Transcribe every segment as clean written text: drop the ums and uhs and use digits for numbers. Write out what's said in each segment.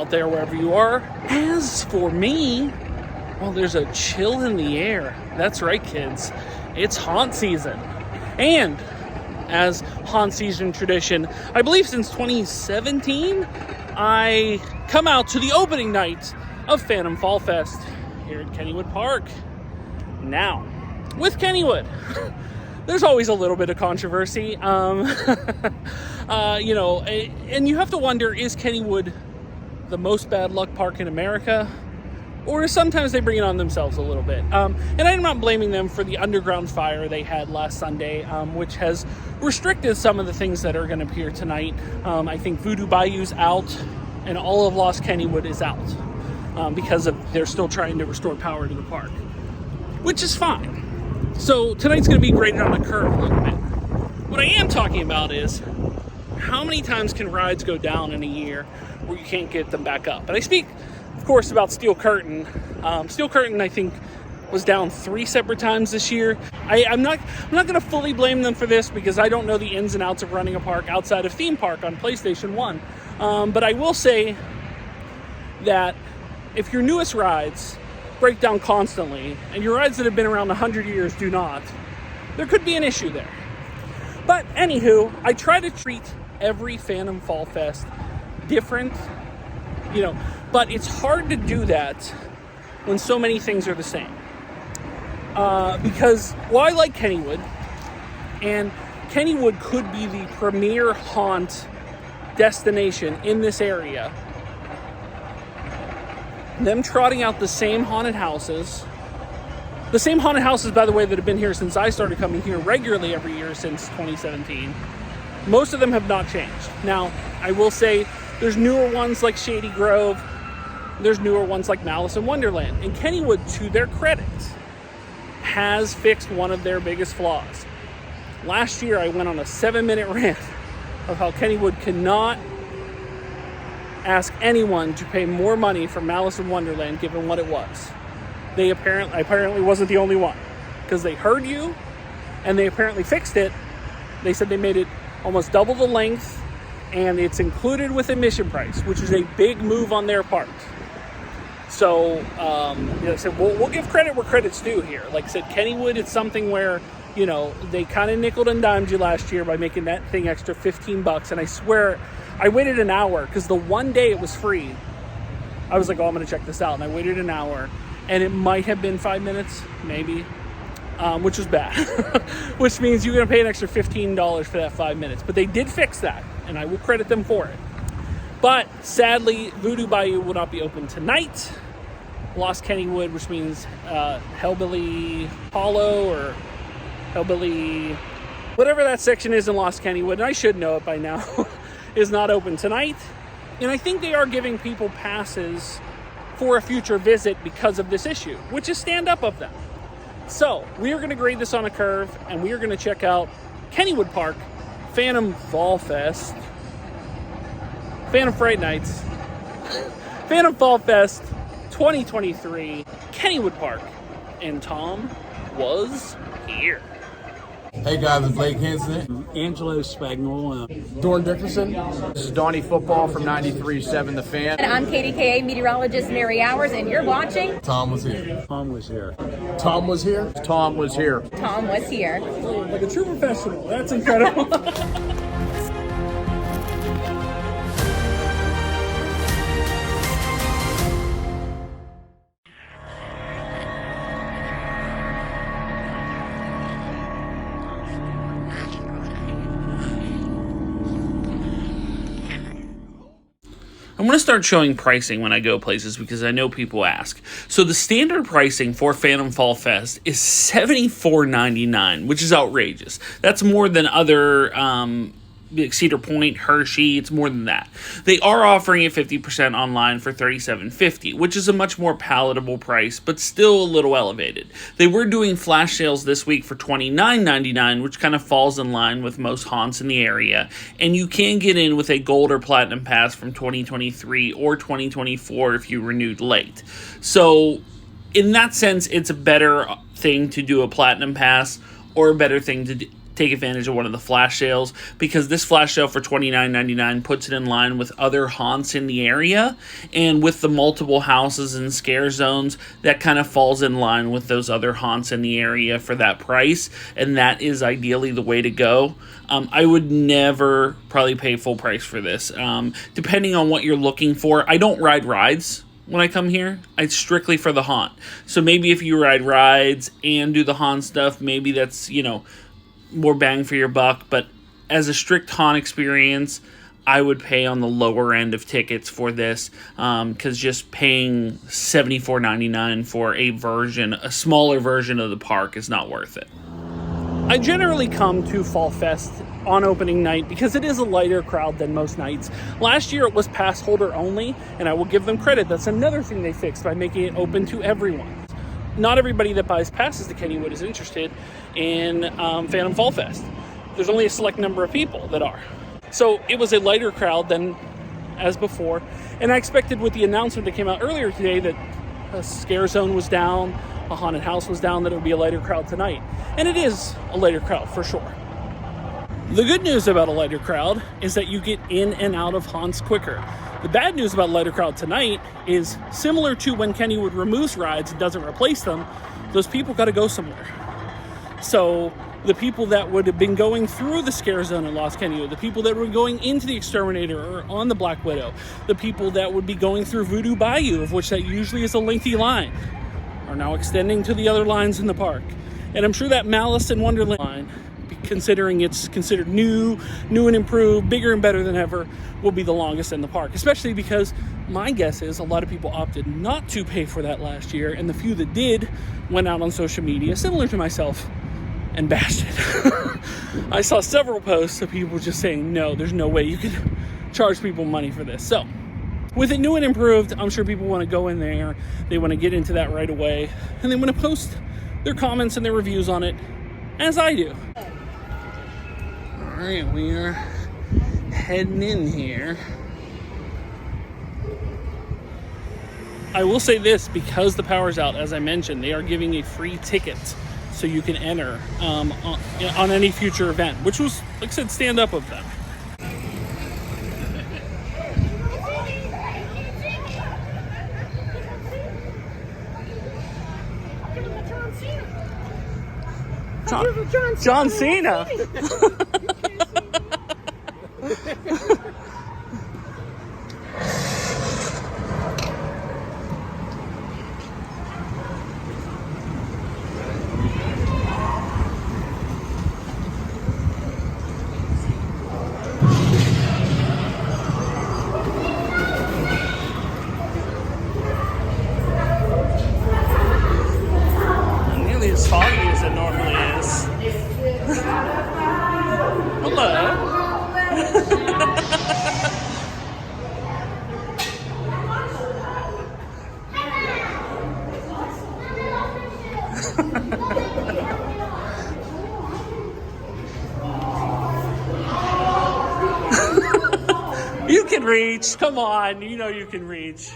out there wherever you are. As for me, well, there's a chill in the air. That's right, kids. It's haunt season. And as haunt season tradition, I believe since 2017, I come out to the opening night of Phantom Fall Fest here at Kennywood Park. Now, with Kennywood, there's always a little bit of controversy. And you have to wonder, is Kennywood the most bad luck park in America? Or sometimes they bring it on themselves a little bit. And I'm not blaming them for the underground fire they had last Sunday, which has restricted some of the things that are going to appear tonight. I think Voodoo Bayou's out, and all of Lost Kennywood is out because they're still trying to restore power to the park, which is fine. So tonight's going to be graded on a curve a little bit. What I am talking about is how many times can rides go down in a year where you can't get them back up? And I speak, of course, about Steel Curtain. Steel Curtain, I think, was down 3 separate times this year. I'm not going to fully blame them for this because I don't know the ins and outs of running a park outside of Theme Park on PlayStation 1. But I will say that if your newest rides break down constantly, and your rides that have been around 100 years do not, there could be an issue there. But anywho, I try to treat every Phantom Fall Fest different, but it's hard to do that when so many things are the same. Because, I like Kennywood, and Kennywood could be the premier haunt destination in this area. Them trotting out the same haunted houses, by the way, that have been here since I started coming here regularly every year since 2017. Most of them have not changed. Now, I will say there's newer ones like Shady Grove, there's newer ones like Malice in Wonderland, and Kennywood, to their credit, has fixed one of their biggest flaws. Last year, I went on a 7-minute rant of how Kennywood cannot ask anyone to pay more money for Malice in Wonderland given what it was. I apparently wasn't the only one, because they heard you and they apparently fixed it. They said they made it almost double the length and it's included with admission price, which is a big move on their part. So I said, we'll give credit where credit's due here. Like I said, Kennywood, it's something where they kind of nickeled and dimed you last year by making that thing extra $15. And I swear, I waited an hour because the one day it was free, I was like, I'm going to check this out. And I waited an hour, and it might have been 5 minutes, maybe, which was bad, which means you're going to pay an extra $15 for that 5 minutes. But they did fix that, and I will credit them for it. But sadly, Voodoo Bayou will not be open tonight. Lost Kennywood, which means Hellbilly Hollow or Hellbilly, whatever that section is in Lost Kennywood, and I should know it by now, is not open tonight. And I think they are giving people passes for a future visit because of this issue, which is stand up of them. So we are going to grade this on a curve, and we are going to check out Kennywood Park, Phantom Fall Fest, Phantom Fright Nights, Phantom Fall Fest 2023, Kennywood Park. And Tom was here. Hey guys, it's Blake Henson. Angelo Spagnol. Dorn Dickerson. This is Donnie Football from 93.7 The Fan. And I'm KDKA meteorologist Mary Hours, and you're watching Tom was here. Tom was here. Tom was here. Tom was here. Tom Was Here. Like a true professional. That's incredible. I'm going to start showing pricing when I go places because I know people ask. So the standard pricing for Phantom Fall Fest is $74.99, which is outrageous. That's more than other Cedar Point, Hershey, it's more than that. They are offering it 50% online for $37.50, which is a much more palatable price, but still a little elevated. They were doing flash sales this week for $29.99, which kind of falls in line with most haunts in the area, and you can get in with a gold or platinum pass from 2023 or 2024 if you renewed late. So in that sense, it's a better thing to do a platinum pass or a better thing to take advantage of one of the flash sales, because this flash sale for $29.99 puts it in line with other haunts in the area, and with the multiple houses and scare zones, that kind of falls in line with those other haunts in the area for that price, and that is ideally the way to go. I would never probably pay full price for this. Depending on what you're looking for, I don't ride rides when I come here. It's strictly for the haunt. So maybe if you ride rides and do the haunt stuff, maybe that's, more bang for your buck. But as a strict haunt experience, I would pay on the lower end of tickets for this, because just paying $74.99 for a smaller version of the park is not worth it. I generally come to Fall Fest on opening night because it is a lighter crowd than most nights. Last year it was pass holder only, and I will give them credit. That's another thing they fixed by making it open to everyone. Not everybody that buys passes to Kennywood is interested in Phantom Fall Fest. There's only a select number of people that are. So it was a lighter crowd than as before, and I expected with the announcement that came out earlier today that a scare zone was down, a haunted house was down, that it would be a lighter crowd tonight. And it is a lighter crowd for sure. The good news about a lighter crowd is that you get in and out of haunts quicker. The bad news about lighter crowd tonight is similar to when Kennywood removes rides and doesn't replace them, those people got to go somewhere. So the people that would have been going through the scare zone in Lost Kennywood, the people that were going into the Exterminator or on the Black Widow, the people that would be going through Voodoo Bayou, of which that usually is a lengthy line, are now extending to the other lines in the park. And I'm sure that Malice and Wonderland line, considering it's considered new and improved, bigger and better than ever, will be the longest in the park, especially because my guess is a lot of people opted not to pay for that last year, and the few that did went out on social media, similar to myself, and bashed it. I saw several posts of people just saying, no, there's no way you can charge people money for this. So with it new and improved, I'm sure people want to go in there, they want to get into that right away, and they want to post their comments and their reviews on it, as I do. Alright, we are heading in here. I will say this, because the power's out, as I mentioned, they are giving a free ticket so you can enter on any future event, which was, like I said, stand up of them. John Cena. Nearly as foggy as it normally is. Hello. You can reach. Come on. You know you can reach.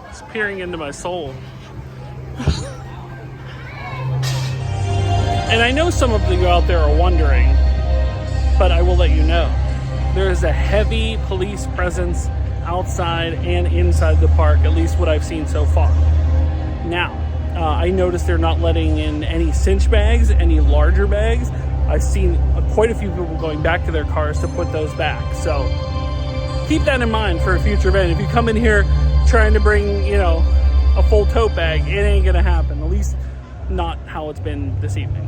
It's peering into my soul. And I know some of you out there are wondering, but I will let you know. There is a heavy police presence outside and inside the park, at least what I've seen so far. Now, I noticed they're not letting in any cinch bags, any larger bags. I've seen quite a few people going back to their cars to put those back. So keep that in mind for a future event. If you come in here trying to bring, a full tote bag, it ain't gonna happen. At least not how it's been this evening.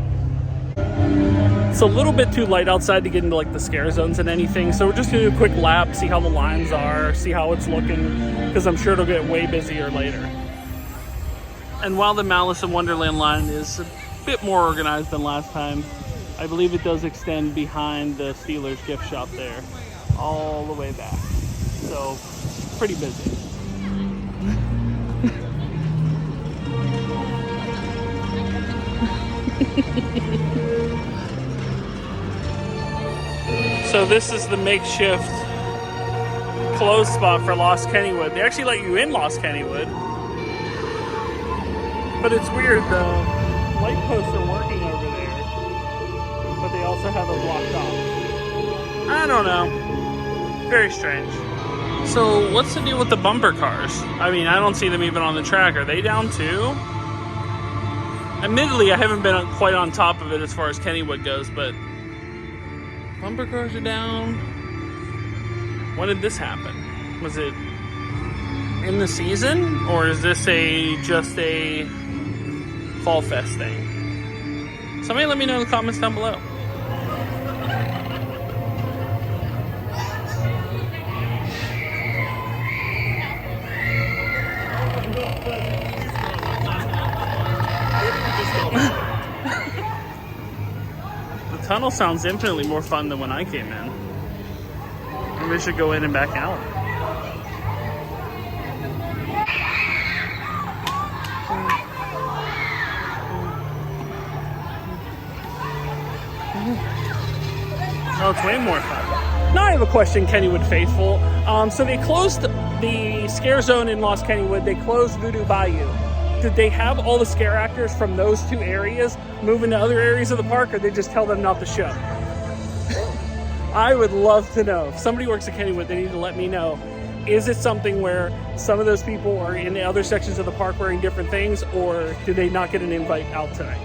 It's a little bit too light outside to get into like the scare zones and anything, so we're just gonna do a quick lap, see how the lines are, see how it's looking, because I'm sure it'll get way busier later. And while the Malice in Wonderland line is a bit more organized than last time, I believe it does extend behind the Steelers gift shop there, all the way back. So, pretty busy. So this is the makeshift closed spot for Lost Kennywood. They actually let you in Lost Kennywood. But it's weird, the light posts are working over there. But they also have it blocked off. I don't know. Very strange. So what's the deal with the bumper cars? I mean, I don't see them even on the track. Are they down too? Admittedly, I haven't been quite on top of it as far as Kennywood goes, but bumper cars are down. When did this happen? Was it in the season, or is this just a Fall Fest thing? Somebody let me know in the comments down below. The tunnel sounds infinitely more fun than when I came in. Maybe we should go in and back out. Oh, it's way more fun. Now I have a question, Kennywood faithful. So they closed the scare zone in Lost Kennywood. They closed Voodoo Bayou. Did they have all the scare actors from those two areas move into other areas of the park, or did they just tell them not to show? I would love to know. If somebody works at Kennywood, they need to let me know. Is it something where some of those people are in the other sections of the park wearing different things, or did they not get an invite out tonight?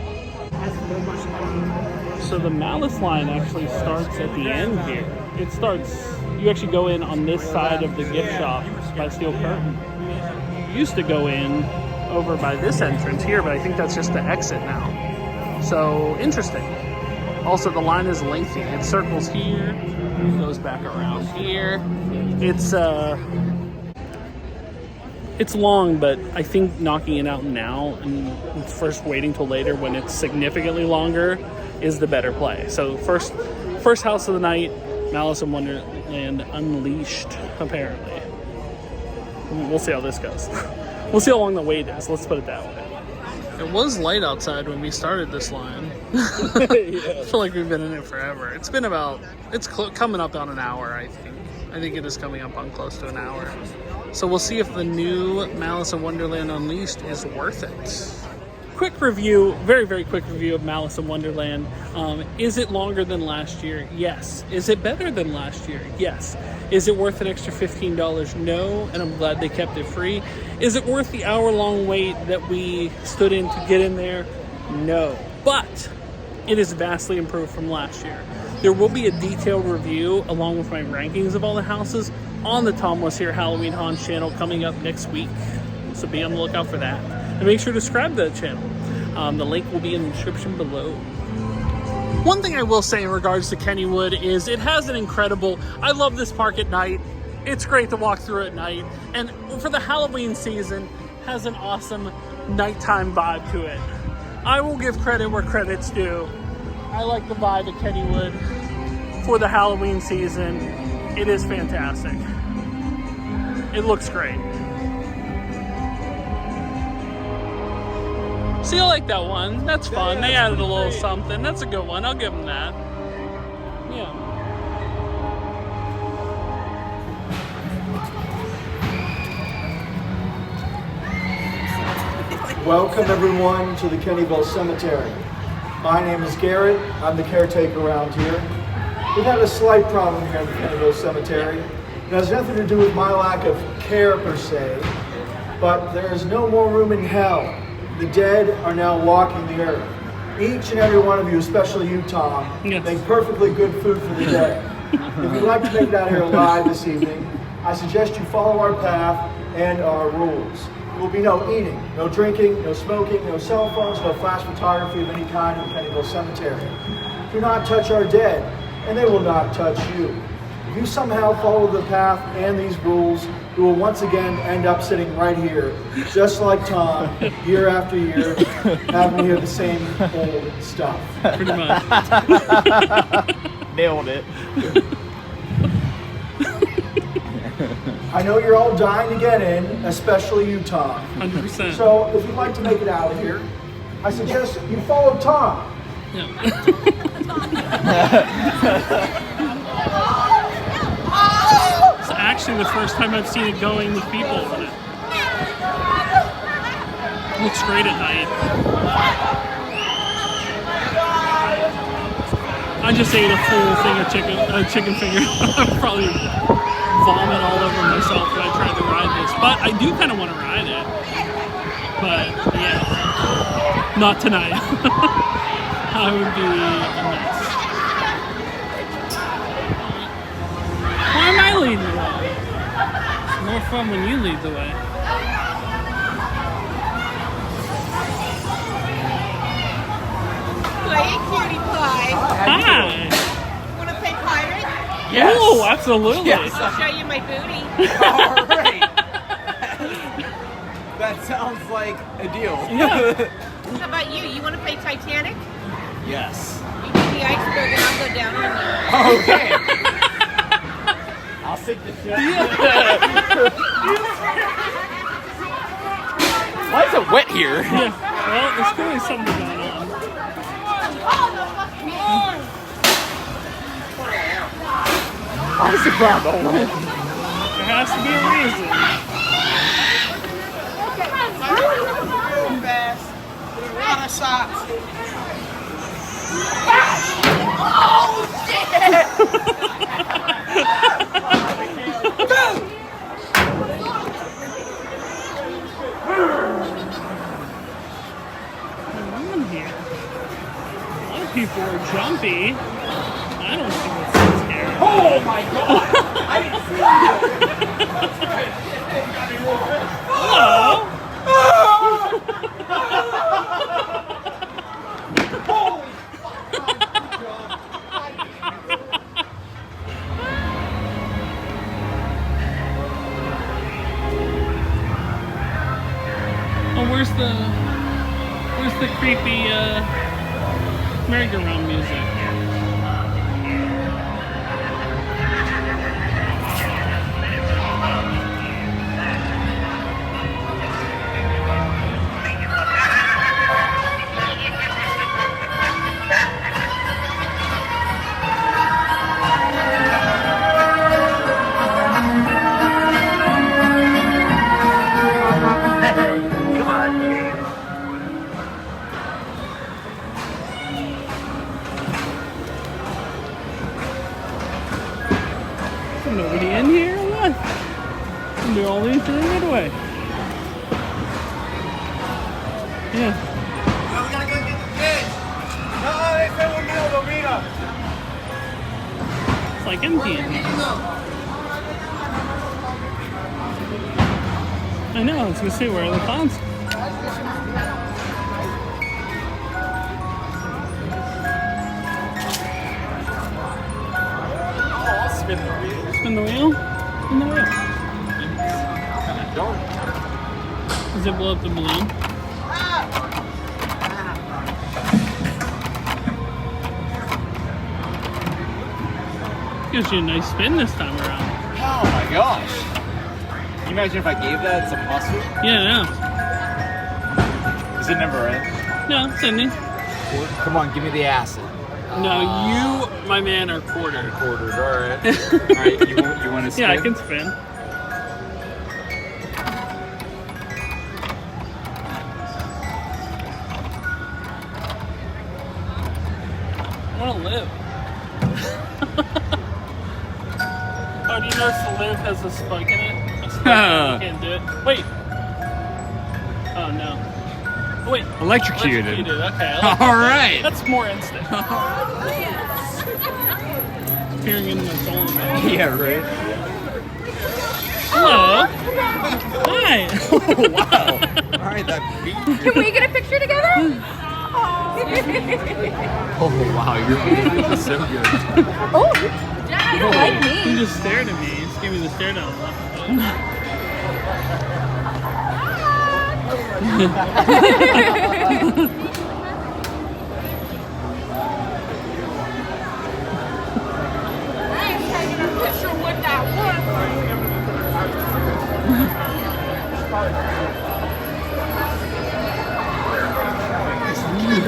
So the Malice line actually starts at the end here. It starts, you actually go in on this side of the gift shop by Steel Curtain. You used to go in over by this entrance here, but I think that's just the exit now. So interesting. Also, the line is lengthy. It circles here, goes back around here. It's long, but I think knocking it out now and first waiting till later when it's significantly longer is the better play. So first house of the night, Malice in Wonderland Unleashed, apparently. We'll see how this goes. We'll see how long the wait is. Let's put it that way. It was light outside when we started this line. I feel like we've been in it forever. It's been coming up on an hour, I think. I think it is coming up on close to an hour. So we'll see if the new Malice in Wonderland Unleashed is worth it. Quick review, very, very quick review of Malice in Wonderland. Is it longer than last year? Yes. Is it better than last year? Yes. Is it worth an extra $15? No, and I'm glad they kept it free. Is it worth the hour-long wait that we stood in to get in there? No. But it is vastly improved from last year. There will be a detailed review along with my rankings of all the houses on the Tomwashere Halloween Haunts channel coming up next week. So be on the lookout for that. And make sure to subscribe to the channel. The link will be in the description below. One thing I will say in regards to Kennywood is it has an incredible, I love this park at night. It's great to walk through at night. And for the Halloween season, has an awesome nighttime vibe to it. I will give credit where credit's due. I like the vibe at Kennywood for the Halloween season. It is fantastic. It looks great. See, I like that one. That's fun. They added a little something. That's a good one. I'll give them that. Yeah. Welcome everyone to the Kennyville Cemetery. My name is Garrett. I'm the caretaker around here. We've had a slight problem here at the Kennyville Cemetery. It has nothing to do with my lack of care per se, but there is no more room in hell. The dead are now walking the earth. Each and every one of you, especially you, Tom, yes, make perfectly good food for the dead. If you'd like to make it out here alive this evening, I suggest you follow our path and our rules. There will be no eating, no drinking, no smoking, no cell phones, no flash photography of any kind in Kennyville Cemetery. Do not touch our dead, and they will not touch you. If you somehow follow the path and these rules, you will once again end up sitting right here, just like Tom, year after year, having to hear the same old stuff. Pretty much. Nailed it. I know you're all dying to get in, especially you, Tom. 100%. So if you'd like to make it out of here, I suggest you follow Tom. Yeah. So actually the first time I've seen it going with people on it. Looks great at night. I just ate a full thing of chicken finger. I'd probably vomit all over myself when I tried to ride this. But I do kind of want to ride it. But yeah, not tonight. I would be a mess. Why am I leading the way? It's more fun when you lead the way. Play cutie pie. Hi. Want to play pirate? Yes. Oh, absolutely. Yes. I'll show you my booty. All right. That sounds like a deal. Yeah. How about you? You want to play Titanic? Yes. You do the iceberg and I'll go down on you. Okay. I'll take the ship. Why is it wet here? Yeah. Well, there's clearly something going on. Why is the ground all wet? There has to be a reason. Fast. A lot of shots. Here. A lot of people are jumpy. I don't think it's so scary. Oh my god! I didn't see Hello. Oh, where's the creepy merry-go-round music? Nobody in here or what? They're all in throwing it away. Yeah. We gotta go get the fish. No, they said we'll meet up. It's like empty in here. I know, I was gonna say, where are the clowns? Spin the wheel. Spin the wheel? Spin the wheel. Don't. Does it blow up the balloon? Gives you a nice spin this time around. Oh my gosh. Can you imagine if I gave that some mustard? Yeah, Does it never end? no. No, Sydney. Come on, give me the acid. No, you, my man, are quartered. Quartered, alright. Alright, you want to spin? Yeah, I can spin. I want to live. Oh, do you notice the live has a spike in it? A spike you can't do it. Wait. Oh, no. Oh, wait. Electrocuted. Okay. I like All that. right. That's more instant. Peering into my soul. Yeah, right. Hello. Hi. Oh, wow. Alright, that beat. Can we get a picture together? Oh, wow, you're being so good. Oh, you don't like He me. just stared at me. He just gave me the stare down.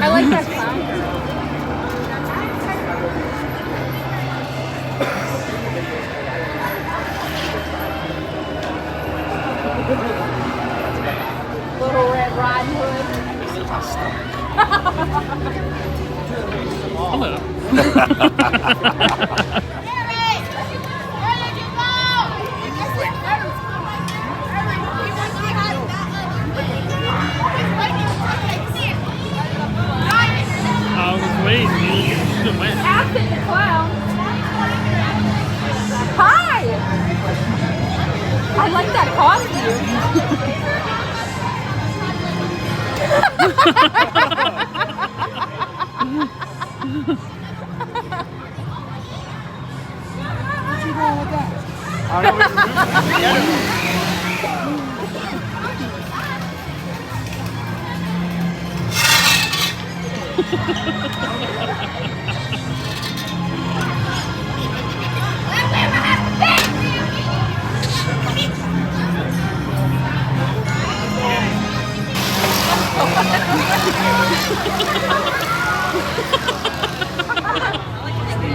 I like that clown. Little Red Riding Hood. Hello. I was waiting. You should have went. Captain the Clown. Hi! I like that costume.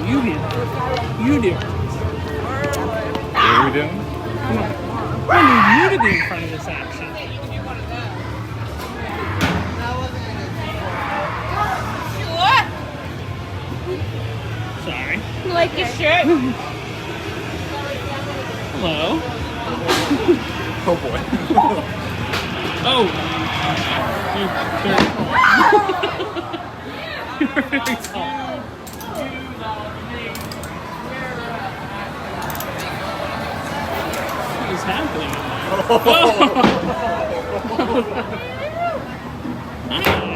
You do. You do. What are we doing? Come on. I need you to be in front of this action. Sorry. Like your shirt. Hello. Oh boy. Oh. You're very tall. What is happening?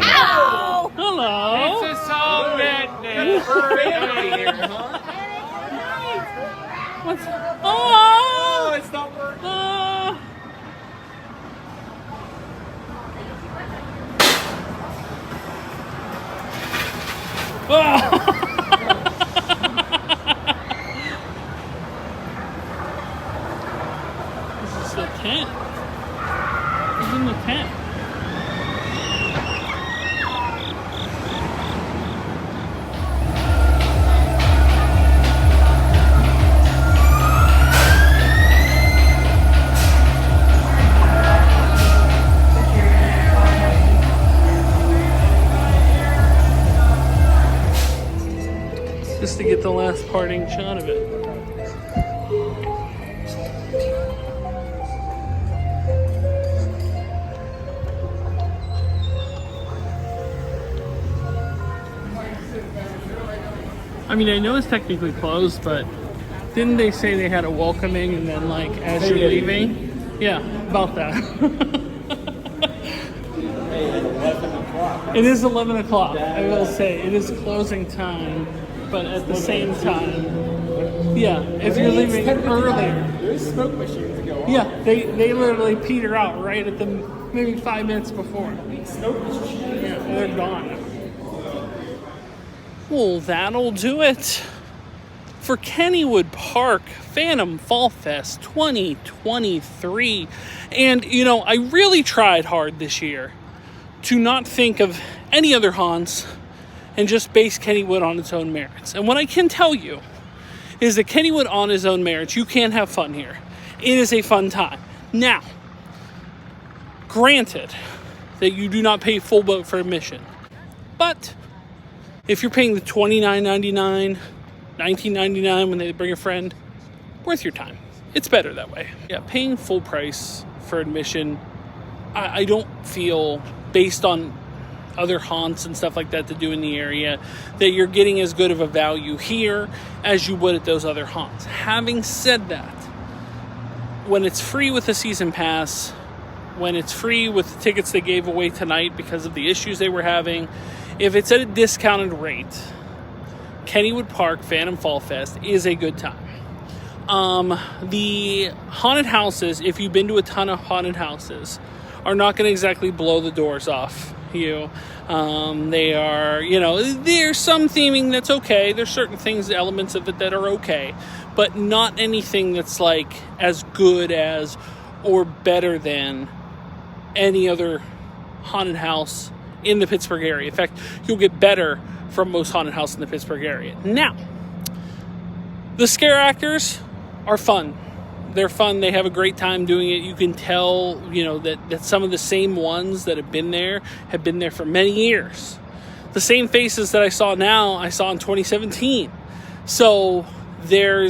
Ow! Hello. It's a song madness. What's? Oh! It's not working. This is the tent. Who's in the tent? Just to get the last parting shot of it. I mean, I know it's technically closed, but didn't they say they had a welcoming and then, like, as you're leaving? Yeah, about that. It is 11 o'clock. I will say it is closing time, but at the same time, yeah, if you're leaving earlier. There's smoke machines that go on. Yeah, they literally peter out right at the maybe 5 minutes before. Yeah, they're gone. Well, that'll do it for Kennywood Park Phantom Fall Fest 2023. And, you know, I really tried hard this year to not think of any other haunts and just base Kennywood on its own merits. And what I can tell you is that Kennywood on his own merits, you can have fun here. It is a fun time. Now, granted that you do not pay full boat for admission, but if you're paying the $29.99, $19.99 when they bring a friend, worth your time. It's better that way. Yeah, paying full price for admission, I don't feel, based on other haunts and stuff like that to do in the area, that you're getting as good of a value here as you would at those other haunts. Having said that, when it's free with the season pass, when it's free with the tickets they gave away tonight because of the issues they were having, if it's at a discounted rate, Kennywood Park Phantom Fall Fest is a good time. The haunted houses, if you've been to a ton of haunted houses, are not going to exactly blow the doors off you. They are, you know, there's some theming that's okay. There's certain things, elements of it that are okay, but not anything that's like as good as or better than any other haunted house in the Pittsburgh area. In fact, you'll get better from most haunted houses in the Pittsburgh area. Now, the scare actors are fun. They're fun. They have a great time doing it. You can tell, you know, that some of the same ones that have been there for many years. The same faces that I saw now, I saw in 2017. So they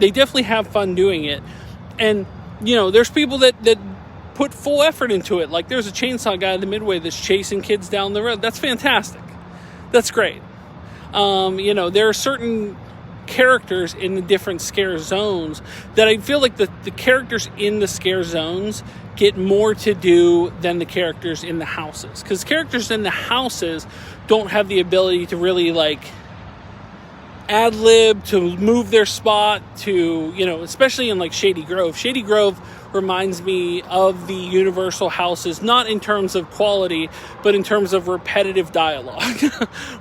definitely have fun doing it. And, you know, there's people that put full effort into it. Like there's a chainsaw guy in the Midway that's chasing kids down the road. That's fantastic. That's great. You know, there are certain characters in the different scare zones that I feel like the characters in the scare zones get more to do than the characters in the houses. Because characters in the houses don't have the ability to really like ad-lib, to move their spot, to, you know, especially in like Shady Grove. Shady Grove reminds me of the Universal houses, not in terms of quality, but in terms of repetitive dialogue,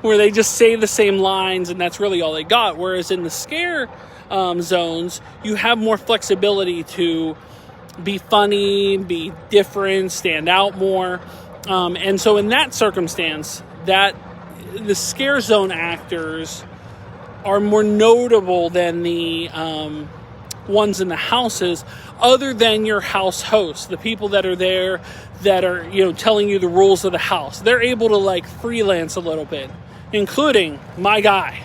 where they just say the same lines and that's really all they got. Whereas in the scare zones, you have more flexibility to be funny, be different, stand out more. And so in that circumstance, that the scare zone actors are more notable than the ones in the houses, other than your house hosts, the people that are there that are, you know, telling you the rules of the house. They're able to like freelance a little bit, including my guy.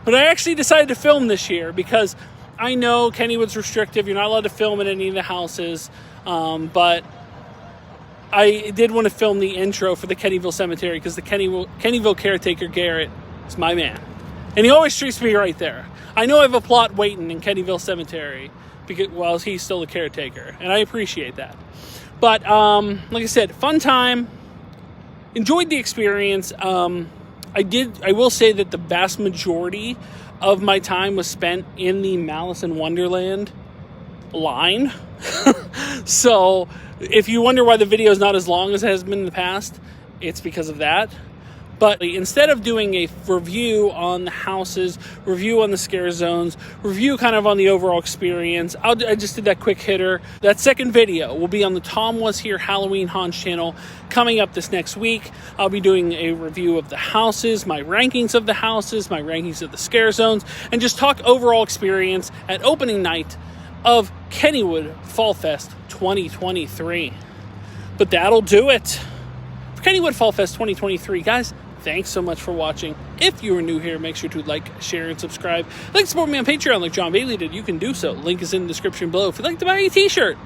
But I actually decided to film this year because I know Kennywood's restrictive. You're not allowed to film in any of the houses. But I did want to film the intro for the Kennyville Cemetery because the Kennyville caretaker, Garrett, is my man. And he always treats me right there. I know I have a plot waiting in Kennyville Cemetery because, well, he's still the caretaker. And I appreciate that. But, like I said, fun time. Enjoyed the experience. I will say that the vast majority of my time was spent in the Malice in Wonderland line. So if you wonder why the video is not as long as it has been in the past, it's because of that. But instead of doing a review on the houses, review on the scare zones, review kind of on the overall experience, I just did that quick hitter. That second video will be on the Tomwashere Halloween Haunts channel coming up this next week. I'll be doing a review of the houses, my rankings of the houses, my rankings of the scare zones, and just talk overall experience at opening night of Kennywood Fall Fest 2023. But that'll do it for Kennywood Fall Fest 2023, guys. Thanks so much for watching. If you are new here, make sure to like, share, and subscribe. Like to support me on Patreon like John Bailey did, you can do so. Link is in the description below. If you'd like to buy a t-shirt,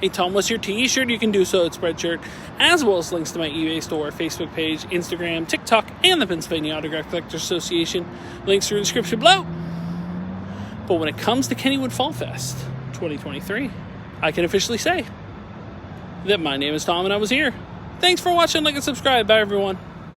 a Tomwashere t-shirt, you can do so at Spreadshirt, as well as links to my eBay store, Facebook page, Instagram, TikTok, and the Pennsylvania Autograph Collectors Association. Links are in the description below. But when it comes to Kennywood Fall Fest 2023, I can officially say that my name is Tom and I was here. Thanks for watching. Like and subscribe. Bye, everyone.